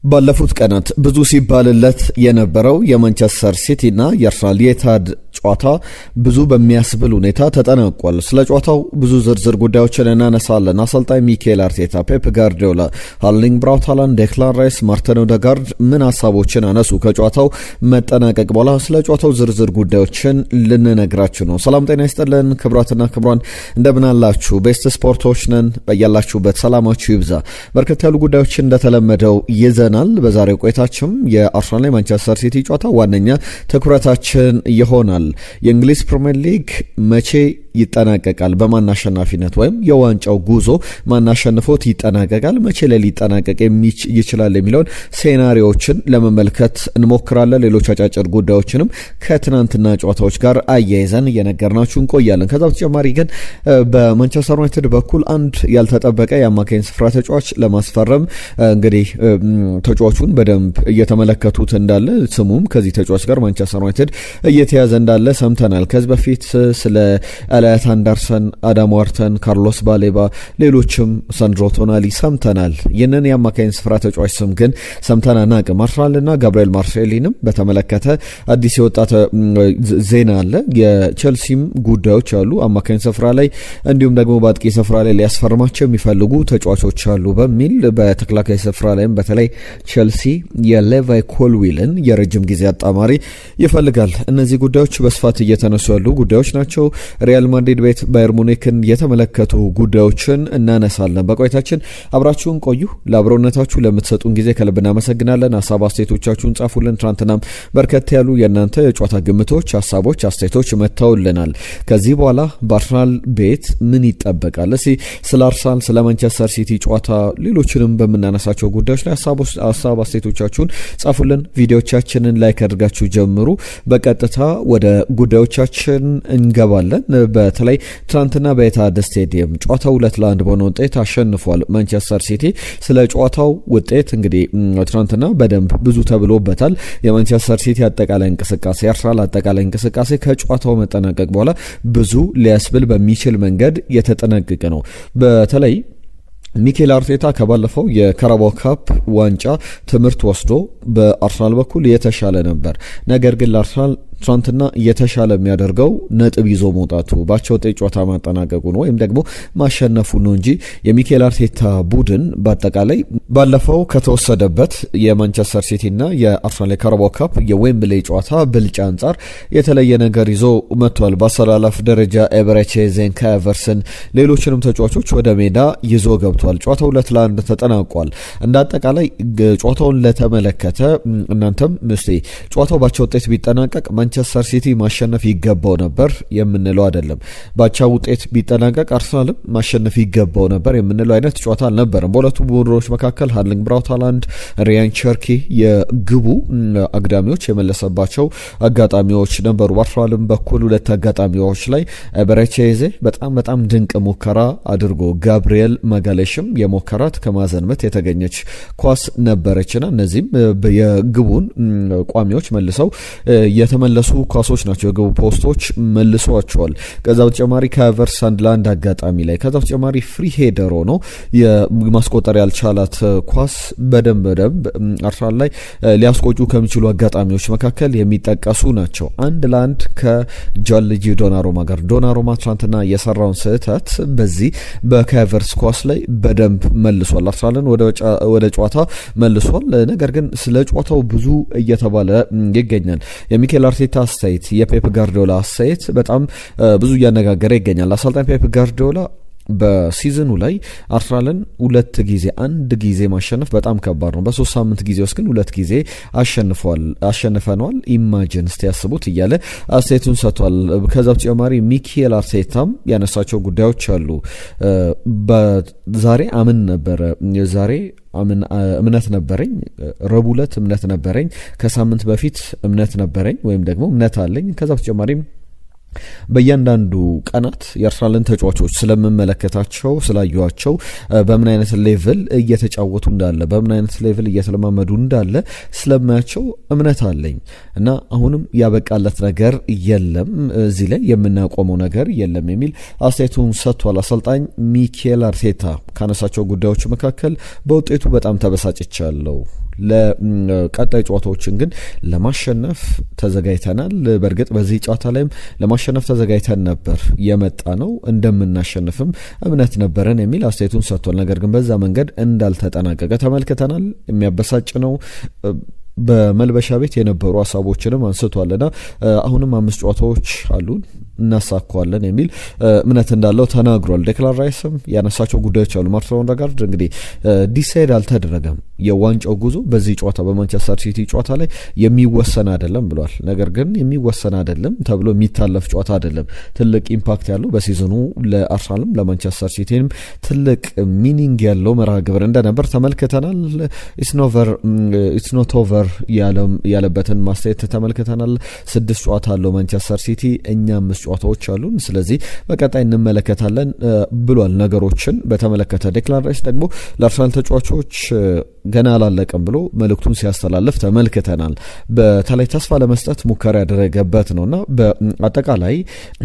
ባለፉት ቀናት ብዙ ሲባልለት የነበረው የማንቸስተር ሲቲ እና የአርሰናል የኢትሃድ ጨዋታ ብዙ በሚያስብል ሁኔታ ተጠናቋል። ስለ ጨዋታው ብዙ ዝርዝር ጉዳዮችን እናነሳለን። አሰልጣኝ ሚኬል አርቴታ፣ ፔፕ ጋርዲዮላ፣ ኤርሊንግ ብራውት ሃላንድ፣ ዴክላን ራይስ፣ ማርቲን ኦዴጋርድ ምን ሀሳቦችን አነሱ? ከጨዋታው መጠናቀቅ በኋላ ስለ ጨዋታው ዝርዝር ጉዳዮችን ልንነግራችሁ ነው። ሰላም ጤና ይስጥልን ክቡራትና ክቡራን፣ እንደምን አላችሁ? ቤስት ስፖርቶች ነን። በያላችሁበት ሰላማችሁ ይብዛ። በርከት ያሉ ጉዳዮችን እንደተለመደው ይዘናል። በዛሬው ቆይታችን የአርሰናል ማንቸስተር ሲቲ ጨዋታ ዋነኛ ትኩረታችን ይሆናል። የእንግሊዝ ፕሪሚየር ሊግ መቼ ይጠናቀቃል? በማን አሸናፊነት ወይም የዋንጫው ጉዞ ማን አሸንፎት ይጠናቀቃል? መቼ ላይ ሊጠናቀቅ ይችላል የሚለውን ሴናሪዎችን ለመመልከት እንሞክራለን። ሌሎች አጫጭር ጉዳዮችንም ከትናንትና ጨዋታዎች ጋር አያይዘን እየነገርናችሁ እንቆያለን። ከዛ በተጨማሪ ግን በማንቸስተር ዩናይትድ በኩል አንድ ያልተጠበቀ የአማካኝ ስፍራ ተጫዋች ለማስፈረም እንግዲህ ተጫዋቹን በደንብ እየተመለከቱት እንዳለ፣ ስሙም ከዚህ ተጫዋች ጋር ማንቸስተር ዩናይትድ እየተያዘ እንዳለ ሰምተናል። ከዚህ በፊት ስለ ኤልያት አንደርሰን፣ አዳም ዋርተን፣ ካርሎስ ባሌባ፣ ሌሎችም ሳንድሮ ቶናሊ ሰምተናል። ይህንን የአማካኝ ስፍራ ተጫዋች ስም ግን ሰምተን አናውቅም። አርሰናልና ጋብሪኤል ማርሴሊንም በተመለከተ አዲስ የወጣ ዜና አለ። የቼልሲም ጉዳዮች አሉ አማካኝ ስፍራ ላይ፣ እንዲሁም ደግሞ በአጥቂ ስፍራ ላይ ሊያስፈርማቸው የሚፈልጉ ተጫዋቾች አሉ በሚል በተከላካይ ስፍራ ላይም በተለይ ቼልሲ የሌቫይ ኮልዊልን የረጅም ጊዜ አጣማሪ ይፈልጋል። እነዚህ ጉዳዮች በስፋት እየተነሱ ያሉ ጉዳዮች ናቸው። ሪያል ማድሪድ ቤት ባየር ሙኒክን የተመለከቱ ጉዳዮችን እናነሳለን። በቆይታችን አብራችሁን ቆዩ። ለአብሮነታችሁ ለምትሰጡን ጊዜ ከልብ እናመሰግናለን። ሀሳብ አስተያየቶቻችሁን ጻፉልን። ትናንትናም በርከት ያሉ የእናንተ የጨዋታ ግምቶች፣ ሀሳቦች፣ አስተያየቶች መጥተውልናል። ከዚህ በኋላ በአርሰናል ቤት ምን ይጠበቃል? እስኪ ስለ አርሰናል፣ ስለ ማንቸስተር ሲቲ ጨዋታ፣ ሌሎችንም በምናነሳቸው ጉዳዮች ላይ ሀሳብ አስተያየቶቻችሁን ጻፉልን። ቪዲዮቻችንን ላይክ አድርጋችሁ ጀምሩ። በቀጥታ ወደ ጉዳዮቻችን እንገባለን። በተለይ ትናንትና በኢትሃድ ስቴዲየም ጨዋታው 2-1 በሆነ ውጤት አሸንፏል ማንቸስተር ሲቲ። ስለ ጨዋታው ውጤት እንግዲህ ትናንትና በደንብ ብዙ ተብሎበታል። የማንቸስተር ሲቲ አጠቃላይ እንቅስቃሴ፣ የአርሰናል አጠቃላይ እንቅስቃሴ ከጨዋታው መጠናቀቅ በኋላ ብዙ ሊያስብል በሚችል መንገድ የተጠናቀቀ ነው። በተለይ ሚኬል አርቴታ ከባለፈው የካራባኦ ካፕ ዋንጫ ትምህርት ወስዶ በአርሰናል በኩል የተሻለ ነበር። ነገር ግን ለአርሰናል ትናንትና የተሻለ የሚያደርገው ነጥብ ይዞ መውጣቱ፣ ባቸው ውጤት ጨዋታ ማጠናቀቁ ነው ወይም ደግሞ ማሸነፉ ነው እንጂ የሚኬል አርቴታ ቡድን በአጠቃላይ ባለፈው ከተወሰደበት የማንቸስተር ሲቲና የአርሰናል የካራባኦ ካፕ የዌምብሌ ጨዋታ ብልጫ አንጻር የተለየ ነገር ይዞ መጥቷል። በአሰላለፍ ደረጃ ኤበረቺዜን፣ ካቨርስን፣ ሌሎችንም ተጫዋቾች ወደ ሜዳ ይዞ ገብቷል። ጨዋታው 2-1 ተጠናቋል። እንደ አጠቃላይ ጨዋታውን ለተመለከተ እናንተም እስቲ ጨዋታው ባቸው ውጤት ቢጠናቀቅ ማንቸስተር ሲቲ ማሸነፍ ይገባው ነበር የምንለው አይደለም። ባቻ ውጤት ቢጠናቀቅ አርሰናልም ማሸነፍ ይገባው ነበር የምንለው አይነት ጨዋታ አልነበረም። በሁለቱ ቡድኖች መካከል ኤርሊንግ ብራውት ሃላንድ፣ ሪያን ቸርኪ የግቡ አግዳሚዎች የመለሰባቸው አጋጣሚዎች ነበሩ። በአርሰናልም በኩል ሁለት አጋጣሚዎች ላይ ኤበረቺዜ በጣም ድንቅ ሙከራ አድርጎ ጋብሪኤል ማጋሌሽም የሞከራት ከማዕዘን ምት የተገኘች ኳስ ነበረችና እነዚህም የግቡን ቋሚዎች መልሰው የተመለሱ ኳሶች ናቸው። የግቡ ፖስቶች መልሷቸዋል። ከዛ በተጨማሪ ካቨርስ አንድ ለአንድ አጋጣሚ ላይ ከዛ በተጨማሪ ፍሪ ሄደር ሆኖ የማስቆጠር ያልቻላት ኳስ በደንብ አርሰናል ላይ ሊያስቆጩ ከሚችሉ አጋጣሚዎች መካከል የሚጠቀሱ ናቸው። አንድ ለአንድ ከጃንሉጂ ዶናሩማ ጋር ዶናሩማ ትናንትና የሰራውን ስህተት በዚህ በካቨርስ ኳስ ላይ በደንብ መልሷል። አርሰናልን ወደ ጨዋታ መልሷል። ነገር ግን ስለ ጨዋታው ብዙ እየተባለ ይገኛል። የሚኬል አርቴታ አስተያየት፣ የፔፕ ጋርዲዮላ አስተያየት በጣም ብዙ እያነጋገረ ይገኛል። አሰልጣኝ ፔፕ ጋርዲዮላ በሲዝኑ ላይ አርሰናልን አንድ ጊዜ ማሸነፍ በጣም ከባድ ነው። በ3 ሳምንት ጊዜ ውስጥ ግን 2 ጊዜ አሸንፈነዋል። ኢማጂን እስቲ ያስቡት እያለ አስተያየቱን ሰጥቷል። ከዛ በተጨማሪ ሚኬል አርቴታም ያነሳቸው ጉዳዮች አሉ። ዛሬ እምነት ነበረኝ፣ ረቡዕ ዕለት እምነት ነበረኝ፣ ከሳምንት በፊት እምነት ነበረኝ ወይም ደግሞ እምነት አለኝ። ከዛ በተጨማሪም በእያንዳንዱ ቀናት የአርሰናልን ተጫዋቾች ስለምመለከታቸው ስላዩዋቸው በምን አይነት ሌቭል እየተጫወቱ እንዳለ በምን አይነት ሌቭል እየተለማመዱ እንዳለ ስለማያቸው እምነት አለኝ እና አሁንም ያበቃለት ነገር የለም፣ እዚህ ላይ የምናቆመው ነገር የለም የሚል አስተያየቱን ሰጥቷል። አሰልጣኝ ሚኬል አርቴታ ካነሳቸው ጉዳዮች መካከል በውጤቱ በጣም ተበሳጭቻለሁ፣ ለቀጣይ ጨዋታዎችን ግን ለማሸነፍ ተዘጋጅተናል። በእርግጥ በዚህ ጨዋታ ላይም ለማሸነፍ ተዘጋጅተን ነበር የመጣ ነው፣ እንደምናሸንፍም እምነት ነበረን የሚል አስተያየቱን ሰጥቷል። ነገር ግን በዛ መንገድ እንዳልተጠናቀቀ ተመልክተናል። የሚያበሳጭ ነው። በመልበሻ ቤት የነበሩ ሀሳቦችንም አንስቷልና አሁንም 5 ጨዋታዎች አሉን እናሳካዋለን የሚል እምነት እንዳለው ተናግሯል። ዴክላን ራይስም ያነሳቸው ጉዳዮች አሉ። ማርቲን ኦዴጋርድ እንግዲህ ዲሳይድ አልተደረገም የዋንጫው ጉዞ በዚህ ጨዋታ በማንቸስተር ሲቲ ጨዋታ ላይ የሚወሰን አይደለም ብሏል። ነገር ግን የሚወሰን አይደለም ተብሎ የሚታለፍ ጨዋታ አይደለም። ትልቅ ኢምፓክት ያለው በሲዝኑ ለአርሰናልም ለማንቸስተር ሲቲም ትልቅ ሚኒንግ ያለው መርሃ ግብር እንደነበር ተመልክተናል። ኢትስ ኖት ኦቨር ያለበትን ማስተያየት ተመልክተናል። 6 ጨዋታ አለው ማንቸስተር ሲቲ፣ እኛ 5 ጨዋታዎች አሉን፣ ስለዚህ በቀጣይ እንመለከታለን ብሏል። ነገሮችን በተመለከተ ዴክላን ራይስ ደግሞ ለአርሰናል ተጫዋቾች ገና አላለቀም ብሎ መልእክቱን ሲያስተላልፍ ተመልክተናል። በተለይ ተስፋ ለመስጠት ሙከራ ያደረገበት ነውና በአጠቃላይ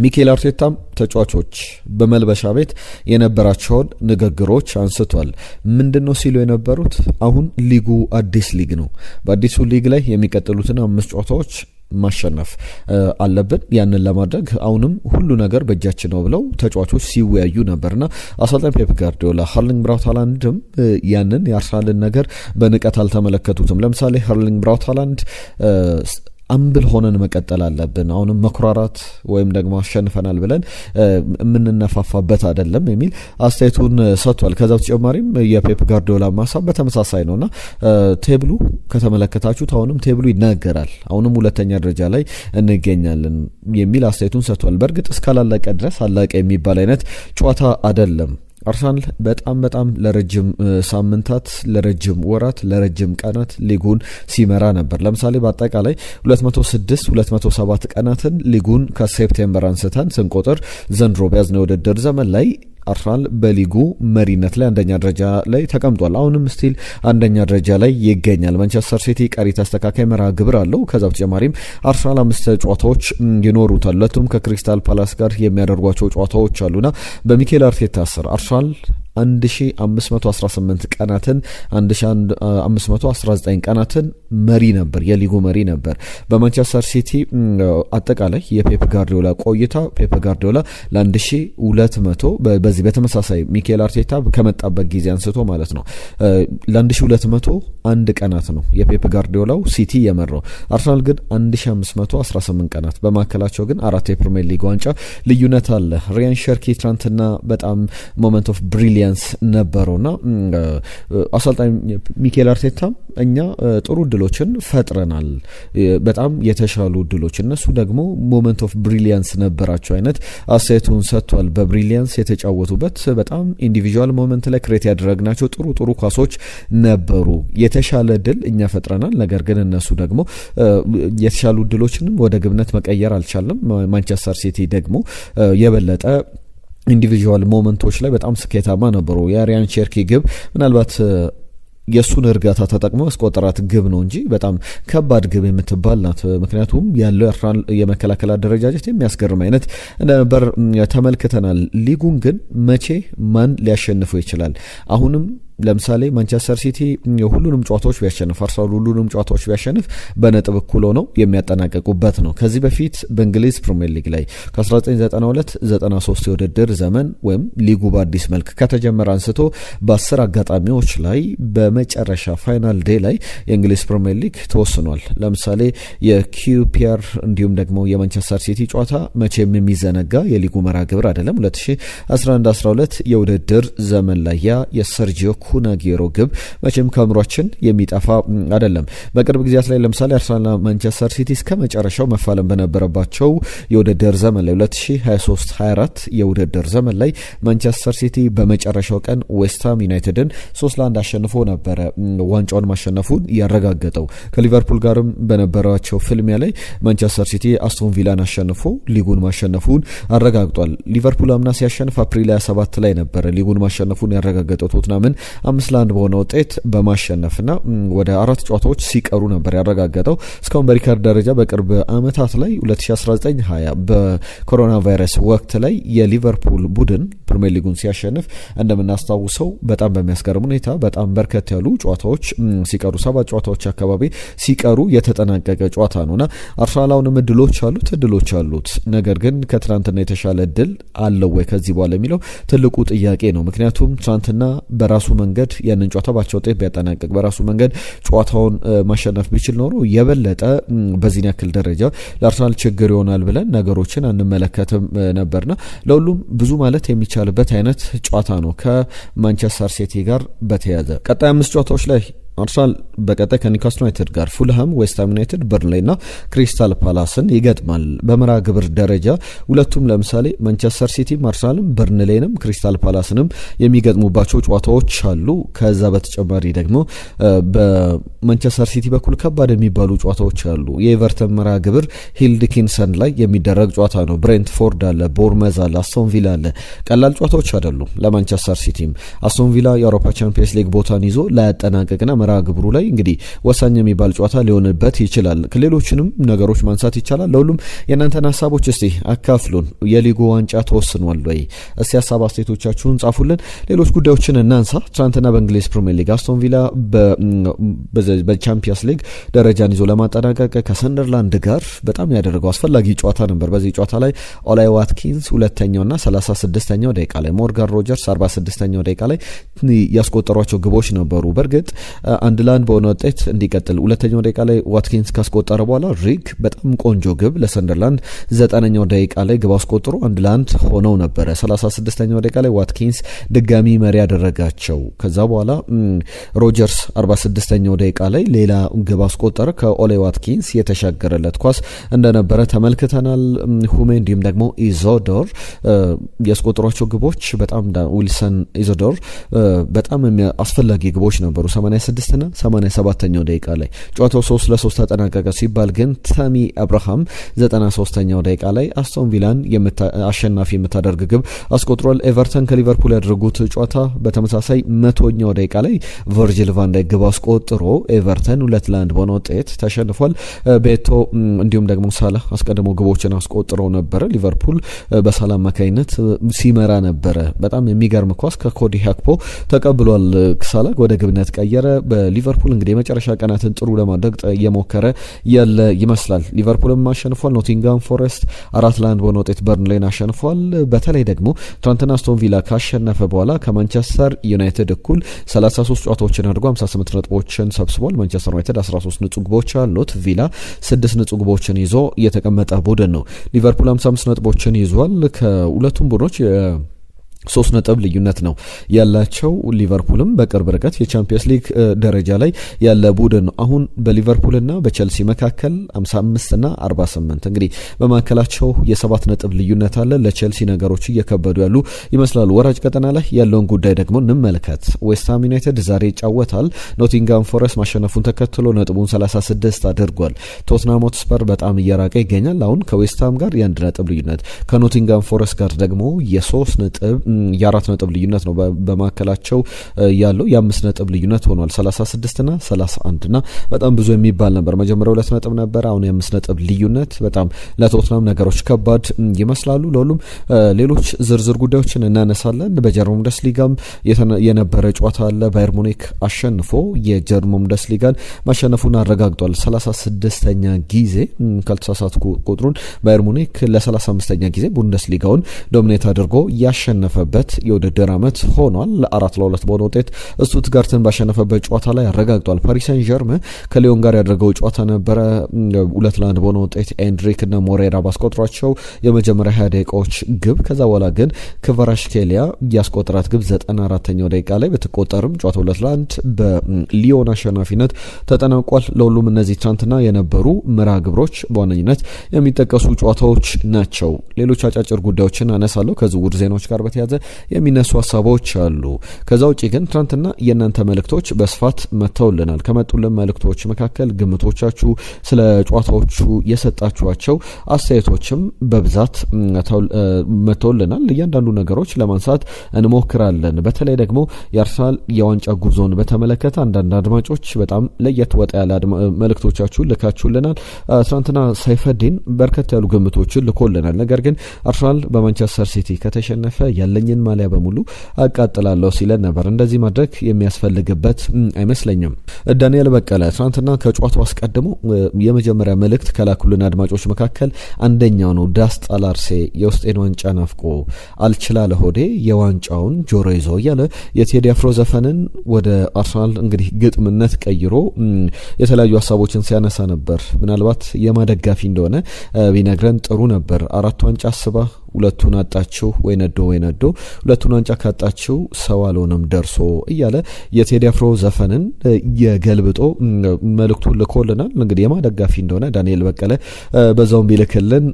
ሚኬል አርቴታም ተጫዋቾች በመልበሻ ቤት የነበራቸውን ንግግሮች አንስቷል። ምንድነው ሲሉ የነበሩት? አሁን ሊጉ አዲስ ሊግ ነው። በአዲሱ ሊግ ላይ የሚቀጥሉትን 5 ጨዋታዎች ማሸነፍ አለብን። ያንን ለማድረግ አሁንም ሁሉ ነገር በእጃችን ነው ብለው ተጫዋቾች ሲወያዩ ነበርና አሰልጣኝ ፔፕ ጋርዲዮላ ሃርሊንግ ብራውት ሃላንድም ያንን የአርሰናልን ነገር በንቀት አልተመለከቱትም። ለምሳሌ ሃርሊንግ ብራውት ሃላንድ አምብል ሆነን መቀጠል አለብን፣ አሁንም መኩራራት ወይም ደግሞ አሸንፈናል ብለን የምንነፋፋበት አይደለም የሚል አስተያየቱን ሰጥቷል። ከዛ በተጨማሪም የፔፕ ጋርዲዮላ ሀሳብ በተመሳሳይ ነውና ቴብሉ ከተመለከታችሁት አሁንም ቴብሉ ይናገራል፣ አሁንም 2ኛ ደረጃ ላይ እንገኛለን የሚል አስተያየቱን ሰጥቷል። በእርግጥ እስካላለቀ ድረስ አለቀ የሚባል አይነት ጨዋታ አይደለም። አርሰናል በጣም ለረጅም ሳምንታት፣ ለረጅም ወራት፣ ለረጅም ቀናት ሊጉን ሲመራ ነበር። ለምሳሌ በአጠቃላይ 206-207 ቀናትን ሊጉን ከሴፕቴምበር አንስተን ስንቆጥር ዘንድሮ በያዝነው የውድድር ዘመን ላይ አርሰናል በሊጉ መሪነት ላይ 1ኛ ደረጃ ላይ ተቀምጧል። አሁንም ስቲል 1ኛ ደረጃ ላይ ይገኛል። ማንቸስተር ሲቲ ቀሪ ተስተካካይ መርሃ ግብር አለው። ከዛ በተጨማሪም አርሰናል 5 ጨዋታዎች ይኖሩታል። ሁለቱም ከክሪስታል ፓላስ ጋር የሚያደርጓቸው ጨዋታዎች አሉና በሚኬል አርቴታ ስር አርሰናል 1518 ቀናትን 1519 ቀናትን መሪ ነበር፣ የሊጉ መሪ ነበር። በማንቸስተር ሲቲ አጠቃላይ የፔፕ ጋርዲዮላ ቆይታ ፔፕ ጋርዲዮላ ለ1200 በዚህ በተመሳሳይ ሚኬል አርቴታ ከመጣበት ጊዜ አንስቶ ማለት ነው ለ1201 ቀናት ነው የፔፕ ጋርዲዮላው ሲቲ የመራው። አርሰናል ግን 1518 ቀናት፣ በማከላቸው ግን 4 የፕሪሚየር ሊግ ዋንጫ ልዩነት አለ። ሪያን ሸርኪ ትናንትና በጣም ሞመንት ኦፍ ብሪሊያንስ ነበረውና አሰልጣኝ ሚኬል አርቴታ እኛ ጥሩ ድሎችን ፈጥረናል፣ በጣም የተሻሉ ድሎች፣ እነሱ ደግሞ ሞመንት ኦፍ ብሪሊያንስ ነበራቸው አይነት አስተያየቱን ሰጥቷል። በብሪሊያንስ የተጫወቱበት በጣም ኢንዲቪጁዋል ሞመንት ላይ ክሬት ያደረግናቸው ጥሩ ኳሶች ነበሩ። የተሻለ ድል እኛ ፈጥረናል፣ ነገር ግን እነሱ ደግሞ የተሻሉ ድሎችንም ወደ ግብነት መቀየር አልቻለም። ማንቸስተር ሲቲ ደግሞ የበለጠ ኢንዲቪጁዋል ሞመንቶች ላይ በጣም ስኬታማ ነበሩ። የሪያን ቸርኪ ግብ ምናልባት የሱን እርጋታ ተጠቅመው ያስቆጠራት ግብ ነው እንጂ በጣም ከባድ ግብ የምትባል ናት። ምክንያቱም ያለው የአርሰናል የመከላከል አደረጃጀት የሚያስገርም አይነት ነበር ተመልክተናል። ሊጉን ግን መቼ ማን ሊያሸንፈው ይችላል? አሁንም ለምሳሌ ማንቸስተር ሲቲ ሁሉንም ጨዋታዎች ቢያሸንፍ፣ አርሰናል ሁሉንም ጨዋታዎች ቢያሸንፍ በነጥብ እኩል ሆነው የሚያጠናቀቁበት ነው። ከዚህ በፊት በእንግሊዝ ፕሪሚየር ሊግ ላይ ከ1992-93 የውድድር ዘመን ወይም ሊጉ በአዲስ መልክ ከተጀመረ አንስቶ በ10 አጋጣሚዎች ላይ በመጨረሻ ፋይናል ዴይ ላይ የእንግሊዝ ፕሪሚየር ሊግ ተወስኗል። ለምሳሌ የኪዩፒአር እንዲሁም ደግሞ የማንቸስተር ሲቲ ጨዋታ መቼም የሚዘነጋ የሊጉ መርሃ ግብር አይደለም። 2011-12 የውድድር ዘመን ላይ ያ የሰርጂዮ ኩናጌሮ ግብ መቼም ከአእምሯችን የሚጠፋ አይደለም። በቅርብ ጊዜያት ላይ ለምሳሌ አርሰናልና ማንቸስተር ሲቲ እስከ መጨረሻው መፋለም በነበረባቸው የውድድር ዘመን ላይ 2023-24 የውድድር ዘመን ላይ ማንቸስተር ሲቲ በመጨረሻው ቀን ዌስትሃም ዩናይትድን 3-1 አሸንፎ ነበረ ዋንጫውን ማሸነፉን ያረጋገጠው። ከሊቨርፑል ጋርም በነበራቸው ፍልሚያ ላይ ማንቸስተር ሲቲ አስቶን ቪላን አሸንፎ ሊጉን ማሸነፉን አረጋግጧል። ሊቨርፑል አምና ሲያሸንፍ አፕሪል 27 ላይ ነበረ ሊጉን ማሸነፉን ያረጋገጠው። ቶትናምን 5-1 በሆነ ውጤት በማሸነፍና ወደ 4 ጨዋታዎች ሲቀሩ ነበር ያረጋገጠው። እስካሁን በሪካርድ ደረጃ በቅርብ አመታት ላይ 2019-20 በኮሮና ቫይረስ ወቅት ላይ የሊቨርፑል ቡድን ፕሪሚየር ሊጉን ሲያሸንፍ እንደምናስታውሰው በጣም በሚያስገርም ሁኔታ በጣም በርከት ያሉ ጨዋታዎች ሲቀሩ 7 ጨዋታዎች አካባቢ ሲቀሩ የተጠናቀቀ ጨዋታ ነውና አርሰናል አሁንም እድሎች አሉት። ነገር ግን ከትናንትና የተሻለ እድል አለው ወይ ከዚህ በኋላ የሚለው ትልቁ ጥያቄ ነው። ምክንያቱም ትናንትና በራሱ መንገድ ያንን ጨዋታ ባቸው ውጤት ቢያጠናቀቅ በራሱ መንገድ ጨዋታውን ማሸነፍ ቢችል ኖሮ የበለጠ በዚህ ያክል ደረጃ ለአርሰናል ችግር ይሆናል ብለን ነገሮችን አንመለከትም ነበርና ለሁሉም ብዙ ማለት የሚቻልበት አይነት ጨዋታ ነው ከማንቸስተር ሲቲ ጋር በተያያዘ ቀጣይ 5 ጨዋታዎች ላይ አርሰናል በቀጣይ ከኒውካስል ዩናይትድ ጋር፣ ፉልሃም፣ ዌስትሃም ዩናይትድ፣ በርንሌይ እና ክሪስታል ፓላስን ይገጥማል። በመርሃ ግብር ደረጃ ሁለቱም ለምሳሌ ማንቸስተር ሲቲም አርሰናልም በርንሌይንም ክሪስታል ፓላስንም የሚገጥሙባቸው ጨዋታዎች አሉ። ከዛ በተጨማሪ ደግሞ በማንቸስተር ሲቲ በኩል ከባድ የሚባሉ ጨዋታዎች አሉ። የኤቨርተን መርሃ ግብር ሂል ዲኪንሰን ላይ የሚደረግ ጨዋታ ነው። ብሬንትፎርድ አለ፣ ቦርመዝ አለ፣ አስቶን ቪላ አለ። ቀላል ጨዋታዎች አይደሉም ለማንቸስተር ሲቲም። አስቶን ቪላ የአውሮፓ ቻምፒየንስ ሊግ ቦታን ይዞ ላያጠናቅቅና መርሃ ግብሩ ላይ እንግዲህ ወሳኝ የሚባል ጨዋታ ሊሆንበት ይችላል። ሌሎችንም ነገሮች ማንሳት ይቻላል። ለሁሉም የእናንተን ሀሳቦች እስቲ አካፍሉን። የሊጉ ዋንጫ ተወስኗል ወይ? እስቲ ሀሳብ አስተያየቶቻችሁን ጻፉልን። ሌሎች ጉዳዮችን እናንሳ። ትናንትና በእንግሊዝ ፕሪሚየር ሊግ አስቶን ቪላ በቻምፒየንስ ሊግ ደረጃን ይዞ ለማጠናቀቅ ከሰንደርላንድ ጋር በጣም ያደረገው አስፈላጊ ጨዋታ ነበር። በዚህ ጨዋታ ላይ ኦላይ ዋትኪንስ ሁለተኛውና 36ኛው ደቂቃ ላይ፣ ሞርጋን ሮጀርስ 46ኛው ደቂቃ ላይ ያስቆጠሯቸው ግቦች ነበሩ። በእርግጥ 1-1 በሆነ ውጤት እንዲቀጥል ሁለተኛው ደቂቃ ላይ ዋትኪንስ ካስቆጠረ በኋላ ሪግ በጣም ቆንጆ ግብ ለሰንደርላንድ 9ኛው ደቂቃ ላይ ግብ አስቆጥሮ 1-1 ሆነው ነበረ። 36ኛው ደቂቃ ላይ ዋትኪንስ ድጋሚ መሪ ያደረጋቸው። ከዛ በኋላ ሮጀርስ 46ኛው ደቂቃ ላይ ሌላ ግብ አስቆጠረ። ከኦሌ ዋትኪንስ የተሻገረለት ኳስ እንደነበረ ተመልክተናል። ሁሜ እንዲሁም ደግሞ ኢዞዶር ያስቆጠሯቸው ግቦች በጣም ዊልሰን ኢዞዶር በጣም አስፈላጊ ግቦች ነበሩ። 86ና 87ኛው ደቂቃ ላይ ጨዋታው 3-3 ተጠናቀቀ ሲባል ግን ታሚ አብርሃም 93ኛው ደቂቃ ላይ አስቶን ቪላን አሸናፊ የምታደርግ ግብ አስቆጥሯል። ኤቨርተን ከሊቨርፑል ያደረጉት ጨዋታ በተመሳሳይ 100ኛው ደቂቃ ላይ ቨርጂል ቫን ዳይክ ግብ አስቆጥሮ ኤቨርተን 2-1 በሆነ ውጤት ተሸንፏል። ቤቶ እንዲሁም ደግሞ ሳላ አስቀድሞ ግቦችን አስቆጥረው ነበረ። ሊቨርፑል በሳላ አማካኝነት ሲመራ ነበረ። በጣም የሚገርም ኳስ ከኮዲ ሃክፖ ተቀብሏል። ሳላ ወደ ግብነት ቀየረ። በሊቨርፑል እንግዲህ የመጨረሻ ቀናትን ጥሩ ለማድረግ እየሞከረ ያለ ይመስላል። ሊቨርፑልም አሸንፏል። ኖቲንጋም ፎሬስት 4-1 በሆነ ውጤት በርንሌይን አሸንፏል። በተለይ ደግሞ ትናንትና አስቶን ቪላ ካሸነፈ በኋላ ከማንቸስተር ዩናይትድ እኩል 33 ጨዋታዎችን አድርጎ 58 ነጥቦችን ሰብስቧል። ማንቸስተር ዩናይትድ 13 ንጹህ ግቦች አሉት። ቪላ 6 ንጹህ ግቦችን ይዞ የተቀመጠ ቡድን ነው። ሊቨርፑል 55 ነጥቦችን ይዟል። ከሁለቱም ቡድኖች 3 ነጥብ ልዩነት ነው ያላቸው። ሊቨርፑልም በቅርብ ርቀት የቻምፒየንስ ሊግ ደረጃ ላይ ያለ ቡድን ነው። አሁን በሊቨርፑልና በቸልሲ መካከል 55 እና 48 እንግዲህ በመካከላቸው የ7 ነጥብ ልዩነት አለ። ለቸልሲ ነገሮች እየከበዱ ያሉ ይመስላሉ። ወራጅ ቀጠና ላይ ያለውን ጉዳይ ደግሞ እንመልከት። ዌስትሃም ዩናይትድ ዛሬ ይጫወታል። ኖቲንጋም ፎረስት ማሸነፉን ተከትሎ ነጥቡን 36 አድርጓል። ቶትናም ሆትስፐር በጣም እየራቀ ይገኛል። አሁን ከዌስትሃም ጋር የ1 ነጥብ ልዩነት፣ ከኖቲንጋም ፎረስት ጋር ደግሞ የ3 ነጥብ የ4 ነጥብ ልዩነት ነው በማከላቸው ያለው። የ5 ነጥብ ልዩነት ሆኗል። 36 እና 31 እና በጣም ብዙ የሚባል ነበር። መጀመሪያው 2 ነጥብ ነበር። አሁን የ5 ነጥብ ልዩነት በጣም ለቶትናም ነገሮች ከባድ ይመስላሉ። ለሁሉም ሌሎች ዝርዝር ጉዳዮችን እናነሳለን። በጀርመን ቡንደስሊጋም የነበረ ጨዋታ አለ። ባየር ሙኒክ አሸንፎ የጀርመን ቡንደስሊጋን ማሸነፉን አረጋግጧል። 36ኛ ጊዜ ካልተሳሳትኩ ቁጥሩን ባየር ሙኒክ ለ35ኛ ጊዜ ቡንደስሊጋውን ዶሚኔት አድርጎ ያሸነፈ የውድድር ዓመት ሆኗል። 4-2 በሆነ ውጤት ስቱትጋርትን ባሸነፈበት ጨዋታ ላይ አረጋግጧል። ፓሪስ ሰን ዠርመን ከሊዮን ጋር ያደረገው ጨዋታ ነበረ። 2-1 በሆነ ውጤት ኤንድሪክ እና ሞሬራ ባስቆጥሯቸው የመጀመሪያ 20 ደቂቃዎች ግብ፣ ከዛ በኋላ ግን ክቫራትስኬሊያ ያስቆጠራት ግብ 94ኛው ደቂቃ ላይ ብትቆጠርም ጨዋታው 2-1 በሊዮን አሸናፊነት ተጠናቋል። ለሁሉም እነዚህ ትናንትና የነበሩ መርሃ ግብሮች በዋነኝነት የሚጠቀሱ ጨዋታዎች ናቸው። ሌሎች አጫጭር ጉዳዮችን አነሳለሁ ከዝውውር ዜናዎች ጋር በተያያዘ የሚነሱ ሀሳቦች አሉ። ከዛ ውጪ ግን ትናንትና የእናንተ መልእክቶች በስፋት መተውልናል። ከመጡልን መልእክቶች መካከል ግምቶቻችሁ፣ ስለ ጨዋታዎቹ የሰጣችኋቸው አስተያየቶችም በብዛት መተውልናል። እያንዳንዱ ነገሮች ለማንሳት እንሞክራለን። በተለይ ደግሞ የአርሰናል የዋንጫ ጉዞን በተመለከተ አንዳንድ አድማጮች በጣም ለየት ወጣ ያለ መልእክቶቻችሁን ልካችሁልናል። ትናንትና ሰይፈዲን በርከት ያሉ ግምቶችን ልኮልናል። ነገር ግን አርሰናል በማንቸስተር ሲቲ ከተሸነፈ ያለ ያለኝን ማሊያ በሙሉ አቃጥላለሁ ሲለን ነበር። እንደዚህ ማድረግ የሚያስፈልግበት አይመስለኝም። ዳንኤል በቀለ ትናንትና ከጨዋታው አስቀድሞ የመጀመሪያ መልእክት ከላኩልን አድማጮች መካከል አንደኛው ነው። ዳስ ጣላርሴ የውስጤን ዋንጫ ናፍቆ አልችላለ ሆዴ የዋንጫውን ጆሮ ይዞ እያለ የቴዲ አፍሮ ዘፈንን ወደ አርሰናል እንግዲህ ግጥምነት ቀይሮ የተለያዩ ሀሳቦችን ሲያነሳ ነበር። ምናልባት የማደጋፊ እንደሆነ ቢነግረን ጥሩ ነበር። 4 ዋንጫ አስባ ሁለቱን አጣችሁ ወይ ነዶ ሁለቱን ዋንጫ ካጣችሁ ሰው አልሆነም ደርሶ እያለ የቴዲ አፍሮ ዘፈንን የገልብጦ መልእክቱን ልኮልናል። እንግዲህ የማደጋፊ እንደሆነ ዳንኤል በቀለ በዛውም ቢልክልን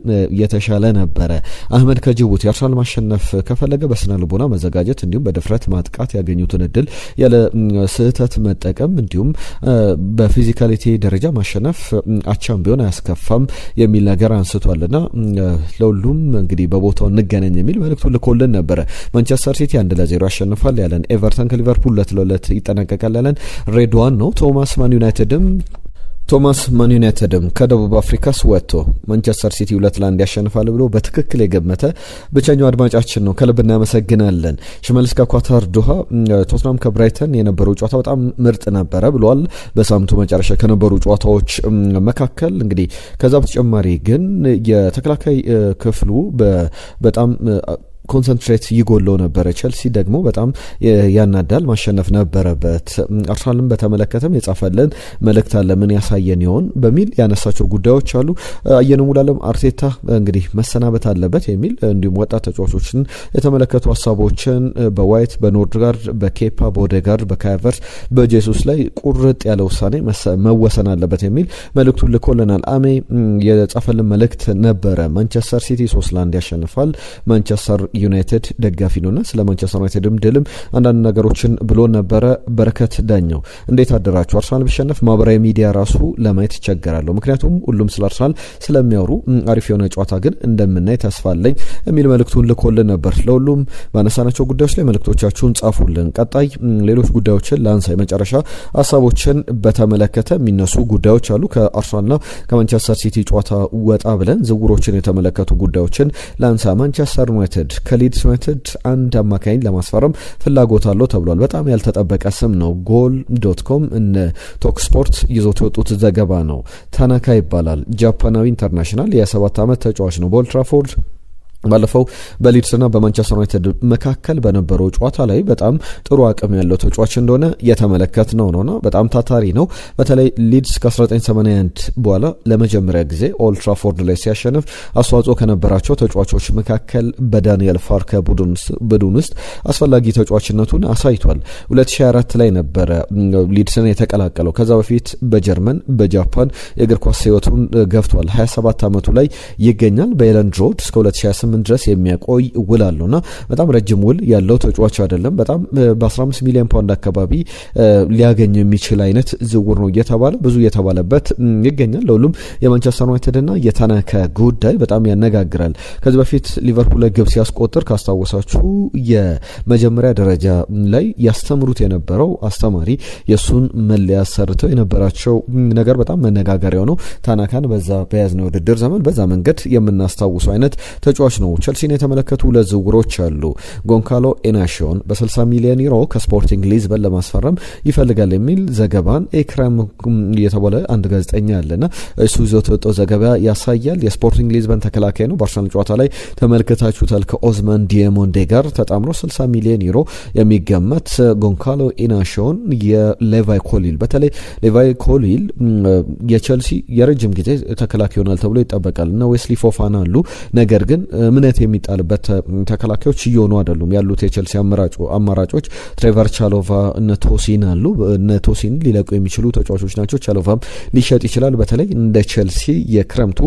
የተሻለ ነበረ። አህመድ ከጅቡቲ አርሰናል ማሸነፍ ከፈለገ በስነ ልቦና መዘጋጀት እንዲሁም በድፍረት ማጥቃት ያገኙትን እድል ያለ ስህተት መጠቀም እንዲሁም በፊዚካሊቲ ደረጃ ማሸነፍ አቻም ቢሆን አያስከፋም የሚል ነገር አንስቷልና ለሁሉም እንግዲህ ቦታው እንገናኝ የሚል መልእክቱን ልኮልን ነበረ። ማንቸስተር ሲቲ 1-0 ያሸንፋል ያለን፣ ኤቨርተን ከሊቨርፑል 2-2 ይጠናቀቃል ያለን ሬድዋን ነው። ቶማስ ማን ዩናይትድም ከደቡብ አፍሪካስ ወጥቶ ማንቸስተር ሲቲ 2-1 ያሸንፋል ብሎ በትክክል የገመተ ብቸኛው አድማጫችን ነው። ከልብ እናመሰግናለን። ሽመልስ ከኳታር ዶሃ ቶትናም ከብራይተን የነበረው ጨዋታ በጣም ምርጥ ነበረ ብሏል። በሳምንቱ መጨረሻ ከነበሩ ጨዋታዎች መካከል እንግዲህ ከዛ በተጨማሪ ግን የተከላካይ ክፍሉ በጣም ኮንሰንትሬት ይጎለው ነበረ። ቸልሲ ደግሞ በጣም ያናዳል፣ ማሸነፍ ነበረበት። አርሰናልን በተመለከተም የጻፈልን መልእክት አለ። ምን ያሳየን ይሆን በሚል ያነሳቸው ጉዳዮች አሉ። አየነው ሙሉዓለም አርቴታ እንግዲህ መሰናበት አለበት የሚል እንዲሁም ወጣት ተጫዋቾችን የተመለከቱ ሀሳቦችን በዋይት፣ በኖርድጋርድ፣ በኬፓ፣ በኦዴጋርድ፣ በካቨርስ፣ በጄሱስ ላይ ቁርጥ ያለ ውሳኔ መወሰን አለበት የሚል መልእክቱን ልኮልናል። አሜ የጻፈልን መልእክት ነበረ። ማንቸስተር ሲቲ 3-1 ያሸንፋል። ማንቸስተር ዩናይትድ ደጋፊ ነውና ስለ ማንቸስተር ዩናይትድም ድልም አንዳንድ ነገሮችን ብሎ ነበረ። በረከት ዳኛው እንዴት አደራችሁ? አርሰናል ቢሸነፍ ማህበራዊ ሚዲያ ራሱ ለማየት ይቸገራለሁ፣ ምክንያቱም ሁሉም ስለ አርሰናል ስለሚያወሩ አሪፍ የሆነ ጨዋታ ግን እንደምናይ ተስፋ አለኝ የሚል መልእክቱን ልኮልን ነበር። ለሁሉም ባነሳናቸው ጉዳዮች ላይ መልእክቶቻችሁን ጻፉልን። ቀጣይ ሌሎች ጉዳዮችን ላንሳ። የመጨረሻ ሀሳቦችን በተመለከተ የሚነሱ ጉዳዮች አሉ። ከአርሰናልና ከማንቸስተር ሲቲ ጨዋታ ወጣ ብለን ዝውውሮችን የተመለከቱ ጉዳዮችን ላንሳ። ማንቸስተር ዩናይትድ ከሊድስ ዩናይትድ አንድ አማካኝ ለማስፈረም ፍላጎት አለው ተብሏል። በጣም ያልተጠበቀ ስም ነው። ጎል.ኮም እነ ቶክ ስፖርት ይዞት የወጡት ዘገባ ነው። ታናካ ይባላል። ጃፓናዊ ኢንተርናሽናል የ7 ዓመት ተጫዋች ነው። በኦልድ ትራፎርድ ባለፈው በሊድስና በማንቸስተር ዩናይትድ መካከል በነበረው ጨዋታ ላይ በጣም ጥሩ አቅም ያለው ተጫዋች እንደሆነ የተመለከትነው ነውና በጣም ታታሪ ነው። በተለይ ሊድስ ከ1981 በኋላ ለመጀመሪያ ጊዜ ኦልድ ትራፎርድ ላይ ሲያሸንፍ አስተዋጽኦ ከነበራቸው ተጫዋቾች መካከል በዳንኤል ፋርከ ቡድን ውስጥ አስፈላጊ ተጫዋችነቱን አሳይቷል። 2024 ላይ ነበረ ሊድስን የተቀላቀለው። ከዛ በፊት በጀርመን በጃፓን የእግር ኳስ ህይወቱን ገፍቷል። 27 ዓመቱ ላይ ይገኛል። በኤለንድ ሮድ እስከ 2028 ድረስ የሚያቆይ ውል አለውና በጣም ረጅም ውል ያለው ተጫዋች አይደለም። በጣም በ15 ሚሊዮን ፓውንድ አካባቢ ሊያገኝ የሚችል አይነት ዝውውር ነው እየተባለ ብዙ እየተባለበት ይገኛል። ለሁሉም የማንቸስተር ዩናይትድና የታናከ ጉዳይ በጣም ያነጋግራል። ከዚህ በፊት ሊቨርፑል ላይ ግብ ሲያስቆጥር ካስታወሳችሁ የመጀመሪያ ደረጃ ላይ ያስተምሩት የነበረው አስተማሪ የሱን መለያ ሰርተው የነበራቸው ነገር በጣም መነጋገሪያው ነው። ታናካን በዛ በያዝነው ውድድር ዘመን በዛ መንገድ የምናስታውሰው አይነት ተጫዋች ነው። ቸልሲን የተመለከቱ ሁለት ዝውውሮች አሉ። ጎንካሎ ኤናሾን በ60 ሚሊዮን ዩሮ ከስፖርቲንግ ሊዝበን ለማስፈረም ይፈልጋል የሚል ዘገባን ኤክራም የተባለ አንድ ጋዜጠኛ አለና እሱ ይዞት የወጣው ዘገባ ያሳያል። የስፖርቲንግ ሊዝበን ተከላካይ ነው። በአርሰናል ጨዋታ ላይ ተመልክታችሁታል። ከኦዝማን ዲያሞንዴ ጋር ተጣምሮ 60 ሚሊዮን ዩሮ የሚገመት ጎንካሎ ኤናሾን የሌቫይ ኮሊል በተለይ ሌቫይ ኮሊል የቸልሲ የረጅም ጊዜ ተከላካይ ይሆናል ተብሎ ይጠበቃል እና ዌስሊ ፎፋና አሉ። ነገር ግን እምነት የሚጣልበት ተከላካዮች እየሆኑ አይደሉም ያሉት የቸልሲ አማራጮች ትሬቨር ቻሎቫ እነ ቶሲን አሉ። እነ ቶሲን ሊለቁ የሚችሉ ተጫዋቾች ናቸው። ቻሎቫም ሊሸጥ ይችላል። በተለይ እንደ ቸልሲ የክረምቱ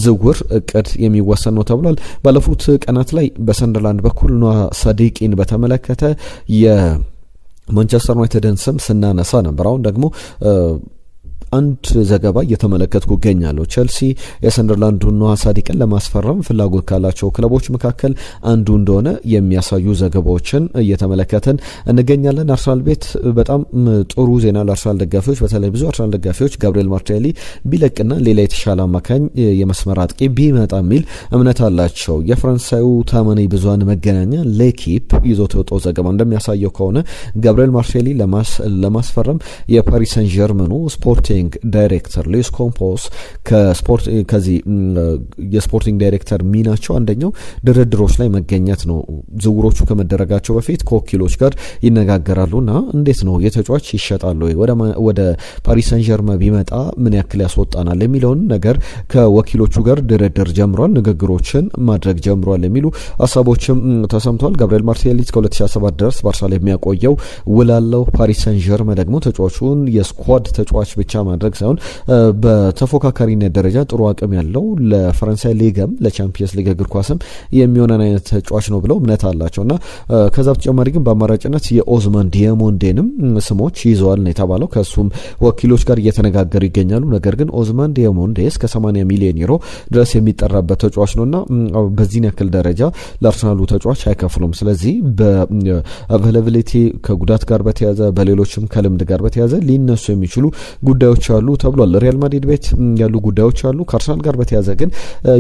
ዝውውር እቅድ የሚወሰን ነው ተብሏል። ባለፉት ቀናት ላይ በሰንደርላንድ በኩል ኖዋ ሳዲቂን በተመለከተ የማንቸስተር ዩናይትድን ስም ስናነሳ ነበር። አሁን ደግሞ አንድ ዘገባ እየተመለከትኩ ገኛለሁ። ቸልሲ የሰንደርላንዱን ኖሃ ሳዲቅን ለማስፈረም ፍላጎት ካላቸው ክለቦች መካከል አንዱ እንደሆነ የሚያሳዩ ዘገባዎችን እየተመለከትን እንገኛለን። አርሰናል ቤት በጣም ጥሩ ዜና ለአርሰናል ደጋፊዎች፣ በተለይ ብዙ አርሰናል ደጋፊዎች ጋብሪኤል ማርቲኔሊ ቢለቅና ሌላ የተሻለ አማካኝ የመስመር አጥቂ ቢመጣ የሚል እምነት አላቸው። የፈረንሳዩ ታማኒ ብዙሃን መገናኛ ሌኪፕ ይዞት የወጣው ዘገባ እንደሚያሳየው ከሆነ ጋብሪኤል ማርቲኔሊ ለማስፈረም የፓሪስ ሰን ዠርመኑ ስፖርቲንግ ዳይሬክተር ሉዊስ ኮምፖስ ከዚህ የስፖርቲንግ ዳይሬክተር ሚናቸው አንደኛው ድርድሮች ላይ መገኘት ነው። ዝውውሮቹ ከመደረጋቸው በፊት ከወኪሎች ጋር ይነጋገራሉና እንዴት ነው የተጫዋች ይሸጣሉ ወደ ፓሪስ ሰን ዠርመን ቢመጣ ምን ያክል ያስወጣናል የሚለውን ነገር ከወኪሎቹ ጋር ድርድር ጀምሯል፣ ንግግሮችን ማድረግ ጀምሯል የሚሉ ሀሳቦችም ተሰምቷል። ጋብሪኤል ማርቲኔሊ ከ2007 ድረስ በአርሰናል የሚያቆየው ውላለው። ፓሪስ ሰን ዠርመን ደግሞ ተጫዋቹን የስኳድ ተጫዋች ብቻ ማድረግ ሳይሆን በተፎካካሪነት ደረጃ ጥሩ አቅም ያለው ለፈረንሳይ ሊግም ለቻምፒየንስ ሊግ እግር ኳስም የሚሆነን አይነት ተጫዋች ነው ብለው እምነት አላቸውና ከዛ በተጨማሪ ግን በአማራጭነት የኦዝማን ዲያሞንዴንም ስሞች ይዘዋል ነው የተባለው። ከሱም ወኪሎች ጋር እየተነጋገሩ ይገኛሉ። ነገር ግን ኦዝማን ዲያሞንዴ እስከ 80 ሚሊዮን ዩሮ ድረስ የሚጠራበት ተጫዋች ነውና በዚህን ያክል ደረጃ ለአርሰናሉ ተጫዋች አይከፍሉም። ስለዚህ በአቬላቢሊቲ ከጉዳት ጋር በተያዘ በሌሎችም ከልምድ ጋር በተያዘ ሊነሱ የሚችሉ ጉዳዮች አሉ ተብሏል። ሪያል ማድሪድ ቤት ያሉ ጉዳዮች አሉ። ከአርሰናል ጋር በተያዘ ግን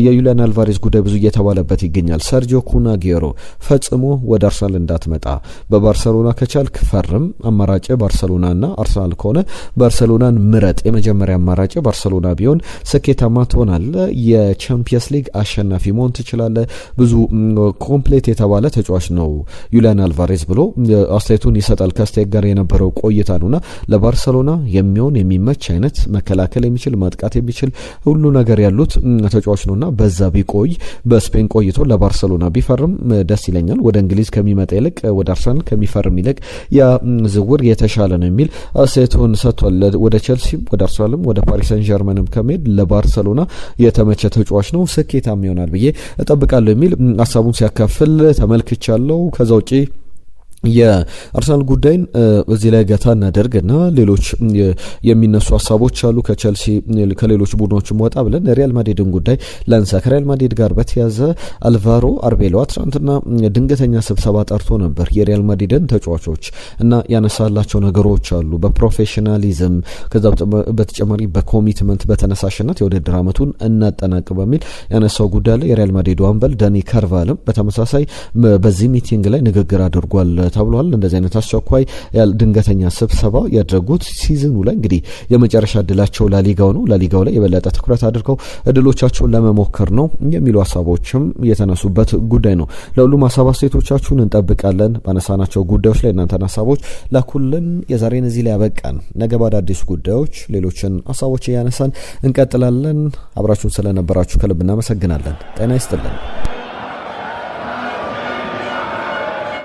የዩሊያን አልቫሬዝ ጉዳይ ብዙ እየተባለበት ይገኛል። ሰርጂዮ ኩናጌሮ ፈጽሞ ወደ አርሰናል እንዳትመጣ፣ በባርሰሎና ከቻልክ ፈርም፣ አማራጭ ባርሰሎናና አርሰናል ከሆነ ባርሰሎናን ምረጥ፣ የመጀመሪያ አማራጭ ባርሰሎና ቢሆን ስኬታማ ትሆናለህ፣ የቻምፒየንስ ሊግ አሸናፊ መሆን ትችላለህ፣ ብዙ ኮምፕሌት የተባለ ተጫዋች ነው ዩሊያን አልቫሬዝ ብሎ አስተያየቱን ይሰጣል። ከአስተያየት ጋር የነበረው ቆይታ ነውና ለባርሰሎና የሚሆን የሚመች አይነት መከላከል የሚችል ማጥቃት የሚችል ሁሉ ነገር ያሉት ተጫዋች ነውና በዛ ቢቆይ በስፔን ቆይቶ ለባርሰሎና ቢፈርም ደስ ይለኛል። ወደ እንግሊዝ ከሚመጣ ይልቅ ወደ አርሰናል ከሚፈርም ይልቅ ያ ዝውውር የተሻለ ነው የሚል አስተያየቱን ሰጥቷል። ወደ ቼልሲም ወደ አርሰናልም ወደ ፓሪስ ሰን ዠርመንም ከመሄድ ለባርሰሎና የተመቸ ተጫዋች ነው፣ ስኬታማ ይሆናል ብዬ እጠብቃለሁ የሚል ሀሳቡን ሲያካፍል ተመልክቻለሁ። ከዛ ውጪ የአርሰናል ጉዳይን እዚህ ላይ ገታ እናደርግና ሌሎች የሚነሱ ሀሳቦች አሉ። ከቸልሲ ከሌሎች ቡድኖችም ወጣ ብለን ሪያል ማድሪድን ጉዳይ ላንሳ። ከሪያል ማድሪድ ጋር በተያዘ አልቫሮ አርቤሎዋ ትናንትና ድንገተኛ ስብሰባ ጠርቶ ነበር የሪያል ማድሪድን ተጫዋቾች እና ያነሳላቸው ነገሮች አሉ። በፕሮፌሽናሊዝም ከዛ በተጨማሪ በኮሚትመንት በተነሳሽነት የውድድር ዓመቱን እናጠናቅ በሚል ያነሳው ጉዳይ ላይ የሪያል ማድሪድ አምበል ዳኒ ካርቫልም በተመሳሳይ በዚህ ሚቲንግ ላይ ንግግር አድርጓል ተብሏል። እንደዚህ አይነት አስቸኳይ ድንገተኛ ስብሰባ ያደረጉት ሲዝኑ ላይ እንግዲህ የመጨረሻ እድላቸው ላሊጋው ነው። ላሊጋው ላይ የበለጠ ትኩረት አድርገው እድሎቻቸውን ለመሞከር ነው የሚሉ ሀሳቦችም የተነሱበት ጉዳይ ነው። ለሁሉም ሀሳብ አስተያየቶቻችሁን እንጠብቃለን። ባነሳናቸው ጉዳዮች ላይ እናንተን ሀሳቦች ላኩልን። የዛሬን እዚህ ላይ ያበቃን። ነገ በአዳዲስ ጉዳዮች ሌሎችን ሀሳቦች እያነሳን እንቀጥላለን። አብራችሁን ስለነበራችሁ ከልብ እናመሰግናለን። ጤና ይስጥልን።